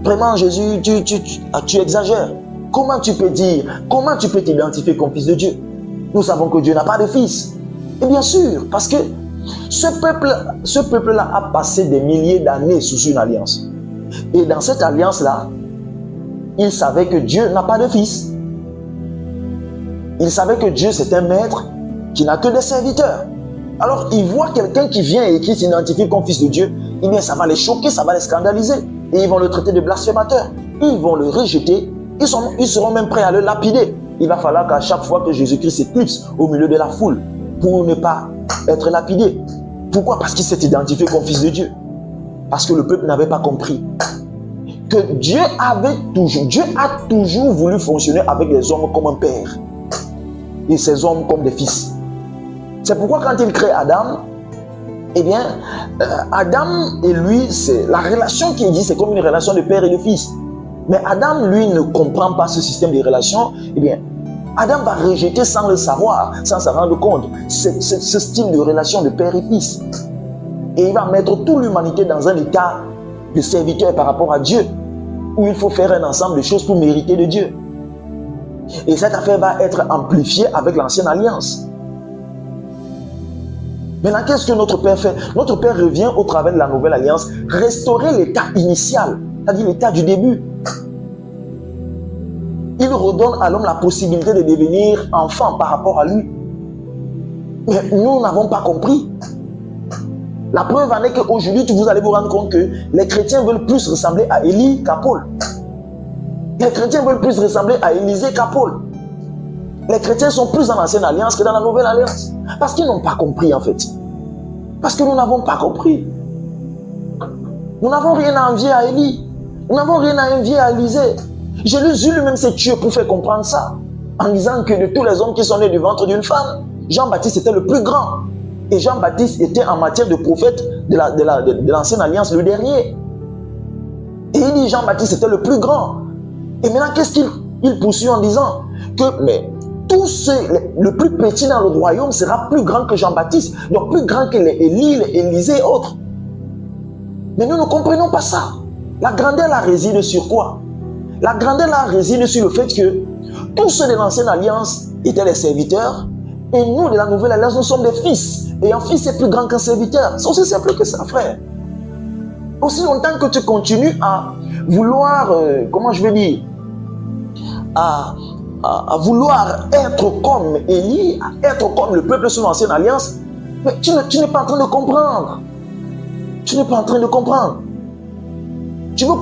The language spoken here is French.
Vraiment, Jésus, tu exagères. Comment tu peux t'identifier comme fils de Dieu? Nous savons que Dieu n'a pas de fils. Et bien sûr, parce que ce peuple-là a passé des milliers d'années sous une alliance. Et dans cette alliance-là, il savait que Dieu n'a pas de fils. Il savait que Dieu, c'est un maître qui n'a que des serviteurs. Alors, ils voient quelqu'un qui vient et qui s'identifie comme fils de Dieu, eh bien, ça va les choquer, ça va les scandaliser. Et ils vont le traiter de blasphémateur. Ils vont le rejeter. Ils seront même prêts à le lapider. Il va falloir qu'à chaque fois que Jésus-Christ s'éclipse au milieu de la foule, pour ne pas être lapidé. Pourquoi? Parce qu'il s'est identifié comme fils de Dieu. Parce que le peuple n'avait pas compris que Dieu a toujours voulu fonctionner avec les hommes comme un père et ces hommes comme des fils. C'est pourquoi quand il crée Adam, eh bien, Adam et lui, c'est la relation qu'il dit, c'est comme une relation de père et de fils. Mais Adam, lui, ne comprend pas ce système de relations. Eh bien, Adam va rejeter sans le savoir, sans s'en rendre compte, ce style de relation de père et fils. Et il va mettre toute l'humanité dans un état de serviteur par rapport à Dieu, où il faut faire un ensemble de choses pour mériter de Dieu. Et cette affaire va être amplifiée avec l'ancienne alliance. Maintenant, qu'est-ce que notre Père fait? Notre Père revient au travers de la nouvelle alliance, restaurer l'état initial, c'est-à-dire l'état du début. Il redonne à l'homme la possibilité de devenir enfant par rapport à lui. Mais nous n'avons pas compris. La preuve en est qu'aujourd'hui, vous allez vous rendre compte que les chrétiens veulent plus ressembler à Élie qu'à Paul. Les chrétiens veulent plus ressembler à Élisée qu'à Paul. Les chrétiens sont plus dans l'ancienne alliance que dans la nouvelle alliance. Parce qu'ils n'ont pas compris en fait. Parce que nous n'avons pas compris. Nous n'avons rien à envier à Élie. Nous n'avons rien à envier à Élisée. Jésus lui-même s'est tué pour faire comprendre ça. En disant que de tous les hommes qui sont nés du ventre d'une femme, Jean-Baptiste était le plus grand. Et Jean-Baptiste était en matière de prophète de l'ancienne alliance le dernier. Et il dit Jean-Baptiste était le plus grand. Et maintenant, qu'est-ce qu'il poursuit en disant que le plus petit dans le royaume sera plus grand que Jean-Baptiste, donc plus grand que les Élie, les Élisée et autres. Mais nous ne comprenons pas ça. La grandeur là réside sur quoi? La grandeur là réside sur le fait que tous ceux de l'ancienne alliance étaient les serviteurs et nous de la nouvelle alliance, nous sommes des fils. Et un fils est plus grand qu'un serviteur. C'est aussi simple que ça, frère. Aussi longtemps que tu continues à vouloir, comment je vais dire, à vouloir être comme Élie, à être comme le peuple sous l'ancienne alliance, mais tu n'es pas en train de comprendre. Tu n'es pas en train de comprendre. Tu veux